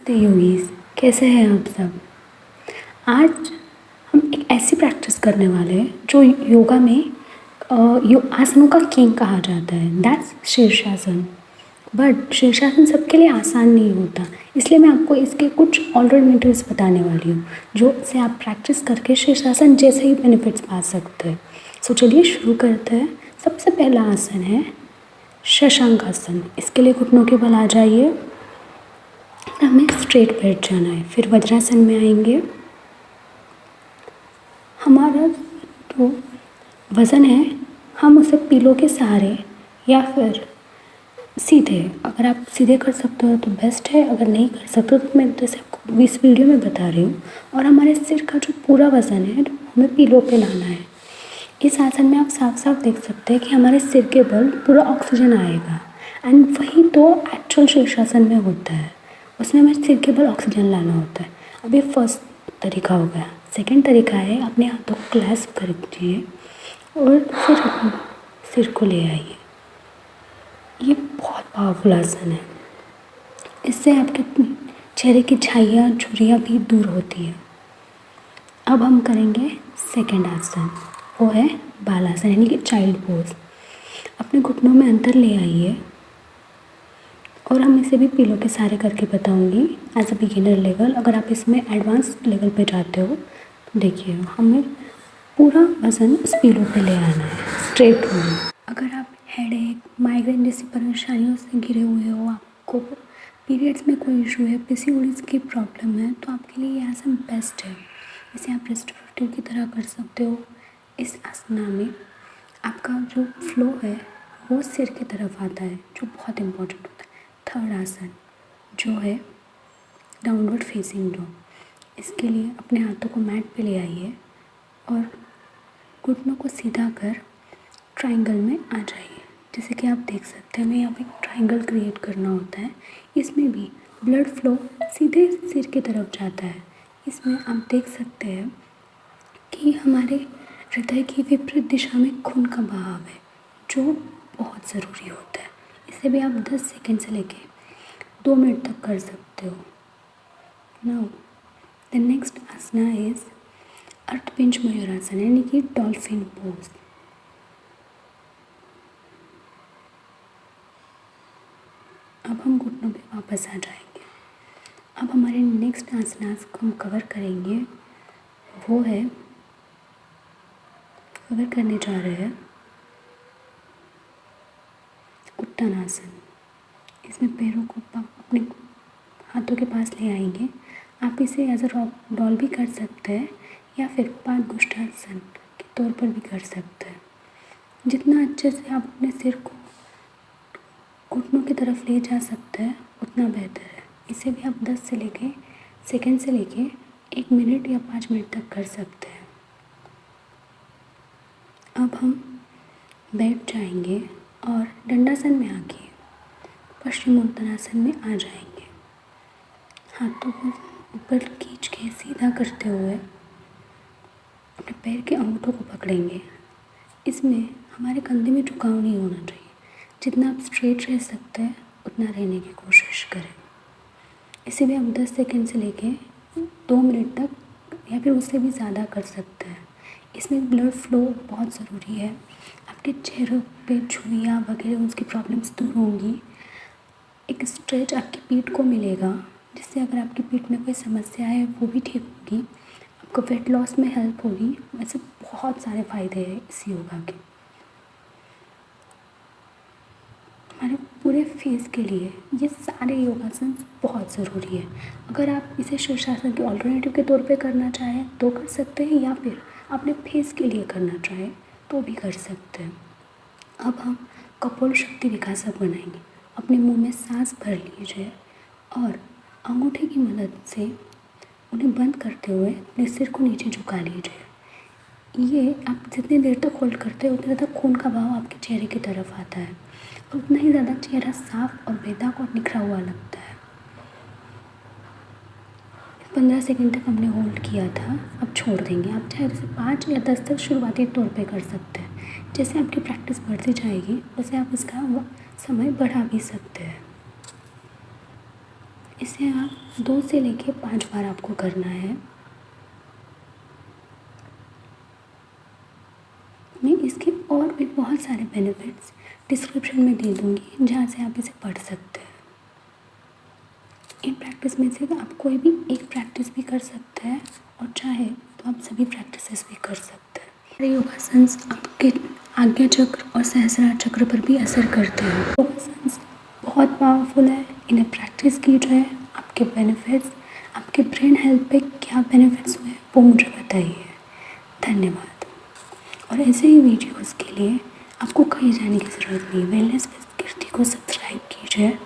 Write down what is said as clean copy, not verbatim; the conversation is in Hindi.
नमस्ते योगीज, कैसे हैं आप सब। आज हम एक ऐसी प्रैक्टिस करने वाले हैं जो योगा में आसनों का किंग कहा जाता है, दैट्स शीर्षासन। बट शीर्षासन सबके लिए आसान नहीं होता, इसलिए मैं आपको इसके कुछ ऑल्टरनेटिव्स बताने वाली हूँ जो से आप प्रैक्टिस करके शीर्षासन जैसे ही बेनिफिट्स पा सकते हैं। सो चलिए शुरू करते हैं। सबसे पहला आसन है शशांक आसन। इसके लिए घुटनों के बल आ जाइए, हमें स्ट्रेट बैठ जाना है। फिर वज्रासन में आएंगे। हमारा जो वज़न है हम उसे पीलों के सहारे या फिर सीधे, अगर आप सीधे कर सकते हो तो बेस्ट है, अगर नहीं कर सकते तो मैं जैसे आपको इस वीडियो में बता रही हूँ। और हमारे सिर का जो पूरा वज़न है हमें पीलों पे लाना है। इस आसन में आप साफ साफ देख सकते हैं कि हमारे सिर के बल पूरा ऑक्सीजन आएगा, एंड वही तो एक्चुअल शीर्षासन में होता है। उसमें हमें सिर के बल ऑक्सीजन लाना होता है। अब ये फर्स्ट तरीका हो गया। सेकंड तरीका है अपने हाथों को क्लैस्प कर दीजिए और फिर सिर को ले आइए। ये बहुत पावरफुल आसन है। इससे आपके चेहरे की छाइयाँ झुर्रियाँ भी दूर होती है। अब हम करेंगे सेकंड आसन, वो है बालासन यानी कि चाइल्ड पोज। अपने घुटनों में अंतर ले आइए और हम इसे भी पीलों के सहारे करके बताऊंगी एज अ बिगिनर लेवल। अगर आप इसमें एडवांस लेवल पे जाते हो तो देखिए हमें पूरा वज़न इस पीलों पे ले आना है, स्ट्रेट होना। अगर आप हेडेक, माइग्रेन जैसी परेशानियों से घिरे हुए हो, आपको पीरियड्स में कोई इशू है, पीसीओडीज की प्रॉब्लम है, तो आपके लिए ये आसन बेस्ट है। इसे आप रेस्टोरेटिव की तरह कर सकते हो। इस आसना में आपका जो फ्लो है वो सिर की तरफ आता है, जो बहुत इम्पोर्टेंट होता है। थर्ड आसन जो है डाउनवर्ड फेसिंग डॉग। इसके लिए अपने हाथों को मैट पे ले आइए और घुटनों को सीधा कर ट्रायंगल में आ जाइए। जैसे कि आप देख सकते हैं हमें यहाँ पे एक ट्रायंगल क्रिएट करना होता है। इसमें भी ब्लड फ्लो सीधे सिर की तरफ जाता है। इसमें आप देख सकते हैं कि हमारे हृदय की विपरीत दिशा में खून का बहाव है, जो बहुत ज़रूरी होता है। इसे भी आप 10 सेकंड से लेके 2 मिनट तक कर सकते हो। Now the next asana is Ardha Pincha Mayurasana यानी कि डॉल्फिन पोज। अब हम घुटनों पे वापस आ जाएंगे। अब हमारे नेक्स्ट आसनास को हम कवर करेंगे, वो है कवर करने जा रहे हैं उत्तानासन। इसमें पैरों को अपने हाथों के पास ले आएंगे। आप इसे एज अ डॉल भी कर सकते हैं या फिर पादगुष्ठासन के तौर पर भी कर सकते हैं। जितना अच्छे से आप अपने सिर को घुटनों की तरफ ले जा सकते हैं उतना बेहतर है। इसे भी आप 10 सेकंड से लेके 1 मिनट या 5 मिनट तक कर सकते हैं। अब हम बैठ जाएंगे और दंडासन में आके पश्चिमोत्तानासन में आ जाएंगे। हाथों को ऊपर खींच के सीधा करते हुए अपने पैर के अंगूठों को पकड़ेंगे। इसमें हमारे कंधे में झुकाव नहीं होना चाहिए। जितना आप स्ट्रेट रह सकते हैं उतना रहने की कोशिश करें। इसे भी हम 10 सेकंड से लेके 2 मिनट तक या फिर उससे भी ज़्यादा कर सकते हैं। इसमें ब्लड फ्लो बहुत ज़रूरी है। आपके चेहरों पे झुर्रियाँ वगैरह उसकी प्रॉब्लम्स दूर होंगी। एक स्ट्रेच आपकी पीठ को मिलेगा, जिससे अगर आपकी पीठ में कोई समस्या है वो भी ठीक होगी। आपको वेट लॉस में हेल्प होगी। वैसे बहुत सारे फ़ायदे हैं इस योगा के। हमारे पूरे फेस के लिए ये सारे योगासन बहुत ज़रूरी है। अगर आप इसे शीर्षासन के ऑल्टरनेटिव के तौर पे करना चाहें तो कर सकते हैं, या फिर अपने फेस के लिए करना चाहें तो भी कर सकते हैं। अब हम कपोल शक्ति विकासक बनाएंगे। अपने मुंह में सांस भर लीजिए और अंगूठे की मदद से उन्हें बंद करते हुए अपने सिर को नीचे झुका लीजिए। ये आप जितनी देर तक होल्ड करते हैं उतने ज़्यादा खून का बहाव आपके चेहरे की तरफ आता है और उतना ही ज़्यादा चेहरा साफ और बेदाग और निखरा हुआ लगता है। 15 सेकंड तक हमने होल्ड किया था, अब छोड़ देंगे। आप चाहे जैसे 5 या 10 तक शुरुआती तौर पे कर सकते हैं। जैसे आपकी प्रैक्टिस बढ़ती जाएगी वैसे आप इसका समय बढ़ा भी सकते हैं। इसे आप 2 से लेके 5 बार आपको करना है। मैं इसके और भी बहुत सारे बेनिफिट्स डिस्क्रिप्शन में दे दूँगी, जहाँ से आप इसे पढ़ सकते हैं। इन प्रैक्टिस में से आप कोई भी एक प्रैक्टिस भी कर सकते हैं और चाहे तो आप सभी प्रैक्टिसेस भी कर सकते हैं। सारे योगासन्स आपके आज्ञा चक्र और सहस्रार चक्र पर भी असर करते हैं। योगासन्स बहुत पावरफुल है, इन्हें प्रैक्टिस कीजिए। आपके बेनिफिट्स, आपके ब्रेन हेल्थ पे क्या बेनिफिट्स हुए वो मुझे बताइए। धन्यवाद। और ऐसे ही वीडियोस के लिए आपको कहीं जाने की ज़रूरत नहीं। वेलनेस विद कीर्ति को सब्सक्राइब कीजिए।